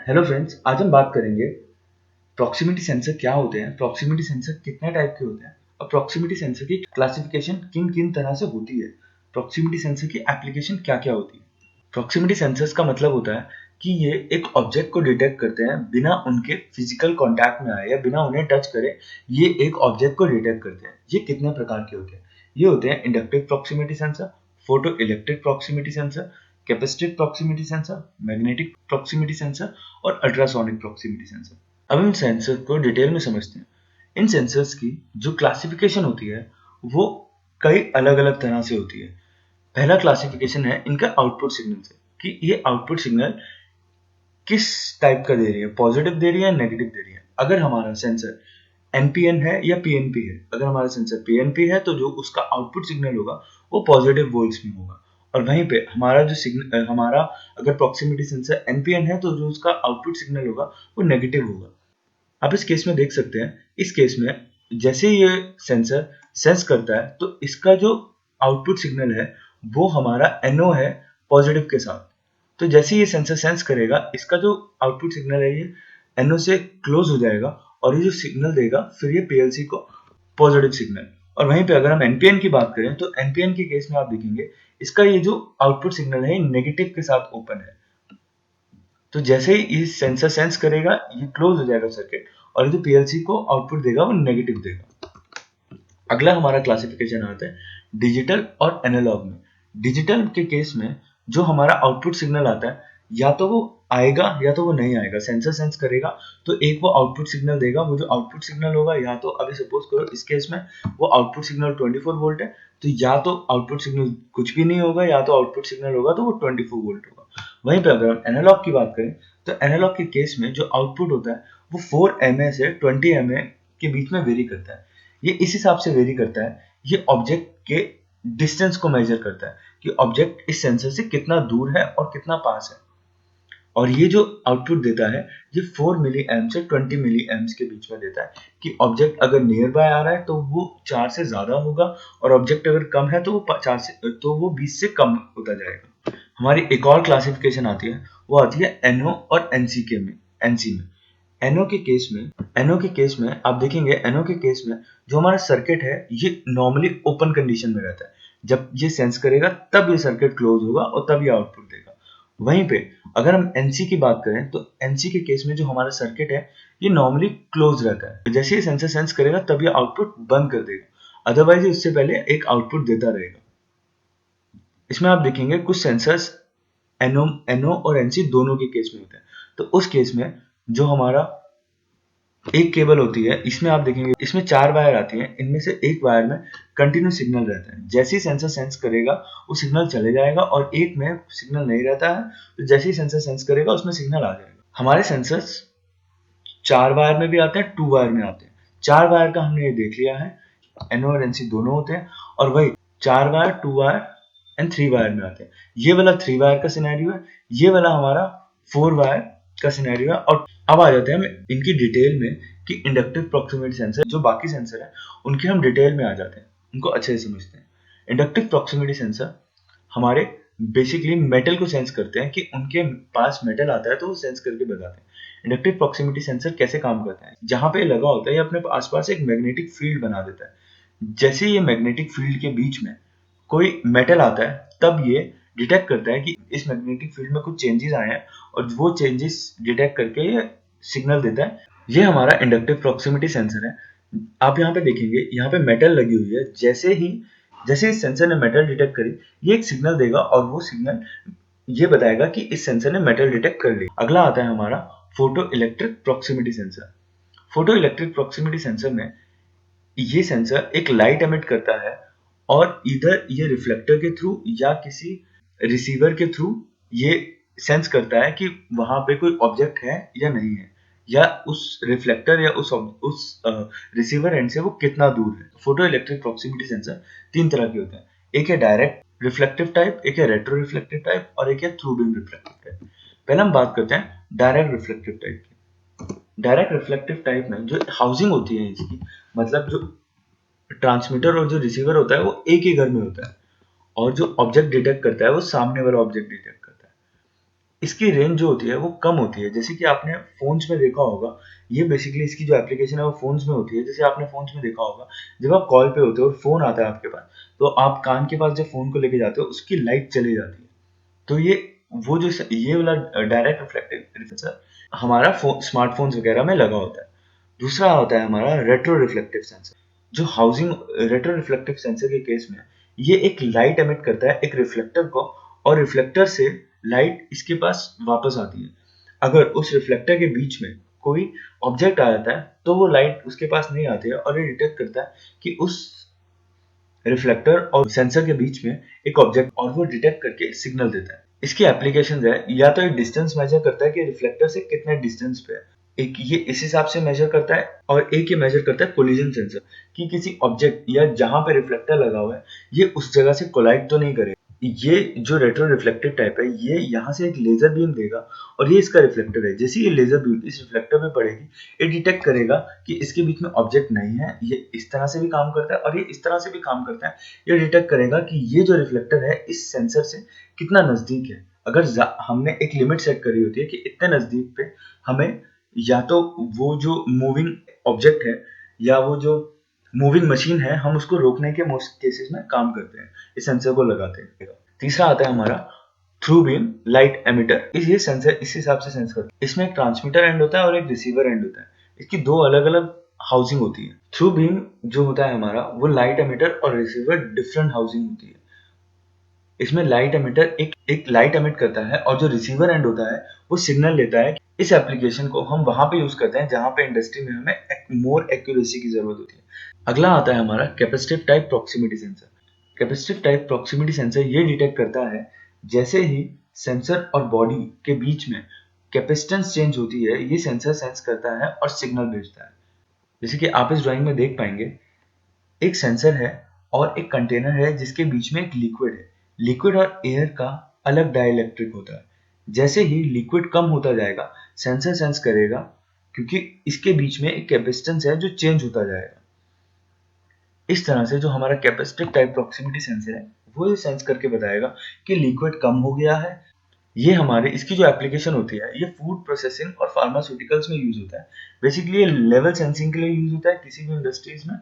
Hello friends, आज हम बात करेंगे प्रॉक्सिमिटी सेंसर क्या होते हैं, प्रॉक्सिमिटी सेंसर कितने टाइप के होते हैं और प्रॉक्सिमिटी सेंसर की क्लासिफिकेशन किन किन तरह से होती है, प्रॉक्सिमिटी सेंसर की एप्लीकेशन क्या क्या होती है। प्रॉक्सिमिटी सेंसर्स का मतलब होता है कि ये एक ऑब्जेक्ट को डिटेक्ट करते हैं बिना उनके फिजिकल कांटेक्ट में आए या बिना उन्हें टच करे। ये एक ऑब्जेक्ट को डिटेक्ट करते हैं। ये कितने प्रकार के होते हैं? ये होते हैं inductive proximity sensor, photo electric proximity sensor, capacitive proximity sensor, magnetic proximity sensor और अल्ट्रासोनिक प्रॉक्सिमिटी सेंसर। अब इन सेंसर को डिटेल में समझते हैं। इन सेंसर्स की जो क्लासिफिकेशन होती है वो कई अलग अलग तरह से होती है। पहला क्लासिफिकेशन है इनका आउटपुट सिग्नल से, कि ये आउटपुट सिग्नल किस टाइप का दे रही है, पॉजिटिव दे रही है, नेगेटिव दे रही है। अगर हमारा सेंसर एनपीएन है या पीएनपी है, अगर हमारा सेंसर पीएनपी है तो जो उसका आउटपुट सिग्नल होगा वो पॉजिटिव वोल्ट्स में होगा। और वहीं पे हमारा जो सिग्नल हमारा अगर प्रॉक्सिमिटी सेंसर एनपीएन है तो जो उसका आउटपुट सिग्नल होगा वो नेगेटिव होगा। आप इस केस में देख सकते हैं, इस केस में जैसे ये सेंसर सेंस करता है तो इसका जो आउटपुट सिग्नल है वो हमारा एनओ है पॉजिटिव के साथ। तो जैसे ये सेंसर सेंस करेगा इसका जो आउटपुट सिग्नल है ये एनओ से क्लोज हो जाएगा और ये जो सिग्नल देगा फिर ये पीएलसी को पॉजिटिव सिग्नल। और वहीं पे अगर हम एनपीएन की बात करें तो एनपीएन के केस में आप देखेंगे इसका ये जो आउटपुट सिग्नल है नेगेटिव के साथ ओपन है। तो जैसे ही ये सेंसर सेंस करेगा ये क्लोज हो जाएगा सर्किट और ये जो पीएलसी को आउटपुट देगा वो नेगेटिव देगा। अगला हमारा क्लासिफिकेशन आता है डिजिटल और एनालॉग में। डिजिटल के केस में जो हमारा आउटपुट सिग्नल आता है या तो वो आएगा या तो वो नहीं आएगा। सेंसर सेंस करेगा तो एक वो आउटपुट सिग्नल देगा, वो जो आउटपुट सिग्नल होगा या तो अभी सपोज करो इस केस में वो आउटपुट सिग्नल 24 वोल्ट है तो या तो आउटपुट सिग्नल कुछ भी नहीं होगा या तो आउटपुट सिग्नल होगा तो वो 24 वोल्ट होगा। वहीं पे अगर हम एनालॉग की बात करें तो एनालॉग के केस में जो आउटपुट होता है वो 4 एमए से 20 एमए के बीच में वेरी करता है। ये इस हिसाब से वेरी करता है, ये ऑब्जेक्ट के डिस्टेंस को मेजर करता है कि ऑब्जेक्ट इस सेंसर से कितना दूर है और कितना पास है। और ये जो आउटपुट देता है ये 4 मिली एम से 20 मिली एम्स के बीच में देता है कि ऑब्जेक्ट अगर नियर बाय आ रहा है तो वो 4 से ज्यादा होगा और ऑब्जेक्ट अगर कम है तो वो 20 से कम होता जाएगा। हमारी एक और क्लासिफिकेशन आती है, वो आती है एनओ और एनसी में। एनओ के केस में आप देखेंगे, एनओ के केस में जो हमारा सर्किट है ये नॉर्मली ओपन कंडीशन में रहता है। जब ये सेंस करेगा तब ये सर्किट क्लोज होगा और तब ये आउटपुट देगा। वहीं पे अगर हम एनसी की बात करें तो एनसी के केस में जो हमारा सर्किट है ये नॉर्मली क्लोज रहता है। जैसे ये सेंसर सेंस करेगा तब ये आउटपुट बंद कर देगा, अदरवाइज इससे पहले एक आउटपुट देता रहेगा। इसमें आप देखेंगे कुछ सेंसर्स एनओ और एनसी दोनों के केस में होते हैं। तो उस केस में जो हमारा एक केबल होती है, इसमें आप देखेंगे इसमें 4 वायर आती हैं, इनमें से एक वायर में कंटिन्यू सिग्नल रहता है। जैसे ही सेंसर सेंस करेगा वो सिग्नल चले जाएगा और एक में सिग्नल नहीं रहता है तो जैसे ही सेंसर सेंस करेगा उसमें सिग्नल आ जाएगा। हमारे सेंसर्स 4 वायर में भी आते हैं, 2 वायर में आते हैं। 4 वायर का हमने ये देख लिया है, एनओ और एनसी दोनों होते हैं। और वही 4 वायर, 2 वायर एंड 3 वायर में आते हैं। ये वाला 3 वायर का सिनेरियो है, ये वाला हमारा 4 वायर का सिनेरियो है। और अब आ जाते हैं हम इनकी डिटेल में कि इंडक्टिव प्रॉक्सिमिटी सेंसर जो बाकी सेंसर है उनके हम डिटेल में आ जाते हैं, उनको अच्छे से समझते हैं। इंडक्टिव प्रॉक्सिमिटी सेंसर हमारे बेसिकली मेटल को सेंस करते हैं, कि उनके पास मेटल आता है तो वो सेंस करके बताते हैं। इंडक्टिव प्रॉक्सिमिटी सेंसर कैसे काम करता है, जहां पे लगा होता है ये अपने आसपास एक मैग्नेटिक फील्ड बना देता है। जैसे ये मैग्नेटिक फील्ड के बीच में कोई मेटल आता है तब ये डिटेक्ट करता है कि इस मैग्नेटिक फील्ड में कुछ चेंजेस आए हैं और वो चेंजेस डिटेक्ट करके ये सिग्नल देता है। ये हमारा इंडक्टिव प्रॉक्सिमिटी सेंसर है। आप यहाँ पे देखेंगे, यहाँ पे मेटल लगी हुई है। जैसे इस सेंसर ने मेटल डिटेक्ट करी ये एक सिग्नल देगा और वो सिग्नल ये बताएगा कि इस सेंसर ने मेटल डिटेक्ट कर ली। अगला आता है हमारा photo electric proximity sensor. Photo electric proximity sensor में ये सेंसर एक लाइट एमिट करता है और इधर ये रिफ्लेक्टर के थ्रू या किसी रिसीवर के थ्रू ये सेंस करता है कि वहां पे कोई ऑब्जेक्ट है या नहीं है, या उस रिफ्लेक्टर या उस रिसीवर एंड से वो कितना दूर है। फोटो इलेक्ट्रिक प्रॉक्सिमिटी सेंसर 3 तरह के होते हैं, एक है डायरेक्ट रिफ्लेक्टिव टाइप, एक है रेट्रो रिफ्लेक्टिव टाइप और एक है थ्रू बीम रिफ्लेक्टिव टाइप। पहले हम बात करते हैं डायरेक्ट रिफ्लेक्टिव टाइप की। डायरेक्ट रिफ्लेक्टिव टाइप में जो हाउसिंग होती है इसकी, मतलब जो ट्रांसमीटर और जो रिसीवर होता है वो एक ही घर में होता है और जो ऑब्जेक्ट डिटेक्ट करता है वो सामने वाला ऑब्जेक्ट डिटेक्ट करता है। इसकी रेंज जो होती है वो कम होती है। जैसे कि आपने फोन्स में देखा होगा, ये बेसिकली इसकी जो एप्लीकेशन है वो फोन्स में होती है। जैसे आपने फोन्स में देखा होगा, जब आप कॉल पे होते हो और फोन आता है आपके पास, तो आप कान के पास जब फोन को लेके जाते हो उसकी लाइट चली जाती है। तो ये वाला डायरेक्ट रिफ्लेक्टिव सेंसर हमारा स्मार्टफोन्स वगैरह में लगा होता है। दूसरा होता है हमारा रेट्रो रिफ्लेक्टिव सेंसर। जो हाउसिंग रेट्रो रिफ्लेक्टिव सेंसर के केस में ये एक लाइट एमिट करता है एक रिफ्लेक्टर को, और रिफ्लेक्टर से लाइट इसके पास वापस आती है। अगर उस रिफ्लेक्टर के बीच में कोई ऑब्जेक्ट आ जाता है तो वो लाइट उसके पास नहीं आती है, और ये डिटेक्ट करता है कि उस रिफ्लेक्टर और सेंसर के बीच में एक ऑब्जेक्ट, और वो डिटेक्ट करके सिग्नल देता है। इसकी एप्लीकेशन है, या तो ये डिस्टेंस मेजर करता है कि रिफ्लेक्टर से कितने डिस्टेंस पे है, एक ये इस हिसाब से मेजर करता है, और एक ये मेजर करता है कोलिजन सेंसर कि किसी ऑब्जेक्ट या जहां पे रिफ्लेक्टर लगा हुआ है ये उस जगह से कोलाइड तो नहीं करेगा। ये जो रेट्रो रिफ्लेक्टिव टाइप है, ये यहाँ से एक लेजर बीम देगा, और ये इसका रिफ्लेक्टर है। जैसे ये लेजर बीम इस रिफ्लेक्टर पे पड़ेगी, ये डिटेक्ट करेगा कि इसके बीच में ऑब्जेक्ट नहीं है। ये इस तरह से भी काम करता है और ये इस तरह से भी काम करता है। ये डिटेक्ट करेगा कि ये जो रिफ्लेक्टर है इस सेंसर से कितना नजदीक है। अगर हमने एक लिमिट सेट करी होती है कि इतने नजदीक पे हमें या तो वो जो मूविंग ऑब्जेक्ट है या वो जो मूविंग मशीन है, हम उसको रोकने के मोस्ट केसेस में काम करते हैं, इस सेंसर को लगाते हैं। तीसरा आता है हमारा थ्रू बीम लाइट एमिटर। ये सेंसर इस हिसाब से सेंस करता है। इसमें एक ट्रांसमीटर एंड होता है और एक रिसीवर एंड होता है। इसकी दो अलग अलग हाउसिंग होती है। थ्रू बीम जो होता है हमारा, वो लाइट एमिटर और रिसीवर डिफरेंट हाउसिंग होती है। इसमें लाइट एमिटर एक लाइट एमिट करता है, और जो रिसीवर एंड होता है वो सिग्नल लेता है। इस एप्लीकेशन को हम वहां पे यूज करते हैं जहां पे इंडस्ट्री में हमें मोर एक्यूरेसी की जरूरत होती है। अगला आता है हमारा capacitive type proximity sensor. Capacitive type proximity sensor ये डिटेक्ट करता है जैसे ही सेंसर और बॉडी के बीच में कैपेसिटेंस चेंज होती है, ये सेंसर सेंस करता है और सिग्नल भेजता है। जैसे कि आप इस ड्राइंग में देख पाएंगे, एक सेंसर है और एक कंटेनर है जिसके बीच में एक लिक्विड है। लिक्विड और एयर का अलग डाइलेक्ट्रिक होता है। जैसे ही लिक्विड कम होता जाएगा, सेंसर सेंस करेगा, क्योंकि इसके बीच में एक कैपेसिटेंस है जो चेंज होता जाएगा। इस तरह से जो हमारा कैपेसिटिव टाइप प्रॉक्सिमिटी सेंसर है, वो ये सेंस करके बताएगा कि लिक्विड कम हो गया है। ये हमारे इसकी जो एप्लीकेशन होती है, ये फूड प्रोसेसिंग और फार्मास्यूटिकल्स में यूज होता है। बेसिकली ये लेवल सेंसिंग के लिए यूज होता है। किसी भी इंडस्ट्रीज में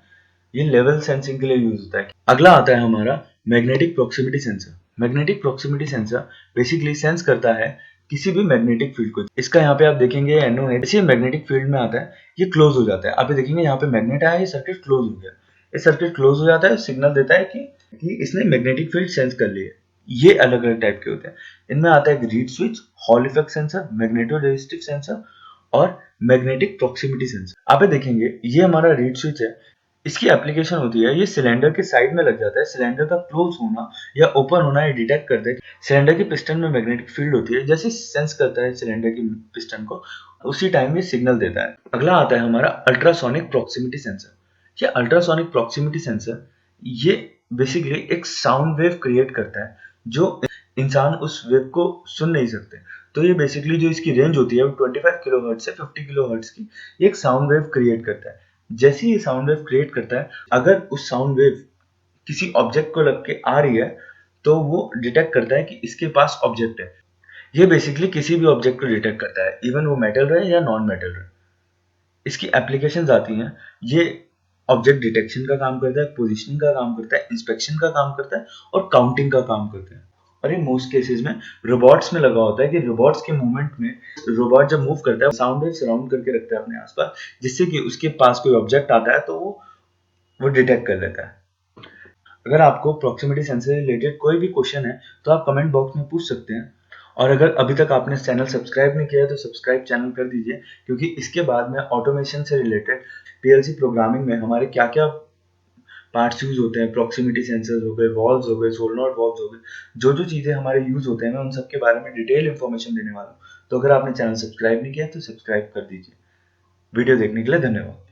ये लेवल सेंसिंग के लिए यूज होता है। अगला आता है हमारा magnetic proximity sensor. Magnetic proximity sensor basically sense करता है किसी भी मैग्नेटिक फील्ड को। इसका यहाँ पे आप देखेंगे एनो है, जैसे मैग्नेटिक फील्ड में आता है ये क्लोज हो जाता है। आप ये देखेंगे यहाँ पे मैग्नेट आया, ये सर्किट क्लोज हो गया। ये सर्किट क्लोज हो जाता है, सिग्नल देता है कि इसने मैग्नेटिक फील्ड सेंस कर लिया। ये अलग अलग टाइप के होते हैं। इनमें आता है reed switch, hall effect sensor, magneto resistive sensor और मैग्नेटिक प्रॉक्सिमिटी सेंसर। आप ये देखेंगे ये हमारा रीड स्विच है। इसकी एप्लीकेशन होती है, ये सिलेंडर के साइड में लग जाता है। सिलेंडर का क्लोज होना या ओपन होना ये डिटेक्ट करता है। सिलेंडर के पिस्टन में मैग्नेटिक फील्ड होती है, जैसे सेंस करता है सिलेंडर की पिस्टन को, उसी टाइम ये सिग्नल देता है। अगला आता है हमारा अल्ट्रासोनिक प्रॉक्सिमिटी सेंसर। ये अल्ट्रासोनिक प्रॉक्सिमिटी सेंसर ये बेसिकली एक साउंड वेव क्रिएट करता है जो इंसान उस वेव को सुन नहीं सकते। तो ये बेसिकली जो इसकी रेंज होती है वो 25 किलोहर्ट्ज से 50 किलोहर्ट्ज की, ये एक साउंड वेव क्रिएट करता है। जैसे ही ये साउंड वेव क्रिएट करता है, अगर उस साउंड वेव किसी ऑब्जेक्ट को लग के आ रही है तो वो डिटेक्ट करता है कि इसके पास ऑब्जेक्ट है। ये बेसिकली किसी भी ऑब्जेक्ट को डिटेक्ट करता है, इवन वो मेटल रहे या नॉन मेटल रहे। इसकी एप्लीकेशंस आती हैं, ये ऑब्जेक्ट डिटेक्शन का काम करता है, पोजीशनिंग का काम करता है, इंस्पेक्शन का काम करता है और काउंटिंग का काम करता है। और ये मोस्ट केसेस में रोबोट्स में लगा होता है कि रोबोट्स के मूवमेंट में रोबोट जब मूव करता है साउंड वेव सराउंड करके रखता है अपने आसपास, जिससे कि उसके पास कोई ऑब्जेक्ट आता है तो वो डिटेक्ट कर लेता है। अगर आपको प्रॉक्सिमिटी सेंसर से रिलेटेड कोई भी क्वेश्चन है तो आप कमेंट बॉक्स में पूछ सकते हैं। और अगर अभी तक आपने चैनल सब्सक्राइब नहीं किया है तो सब्सक्राइब चैनल कर दीजिए, क्योंकि इसके बाद में ऑटोमेशन से रिलेटेड पीएलसी प्रोग्रामिंग में हमारे क्या क्या पार्ट्स यूज होते हैं, प्रॉक्सिमिटी सेंसर्स हो गए, वॉल्व्स हो गए, सोलेनॉइड वॉल्व्स हो गए, जो जो चीज़ें हमारे यूज होते हैं मैं उन सब के बारे में डिटेल इन्फॉर्मेशन देने वाला हूँ। तो अगर आपने चैनल सब्सक्राइब नहीं किया तो सब्सक्राइब कर दीजिए। वीडियो देखने के लिए धन्यवाद।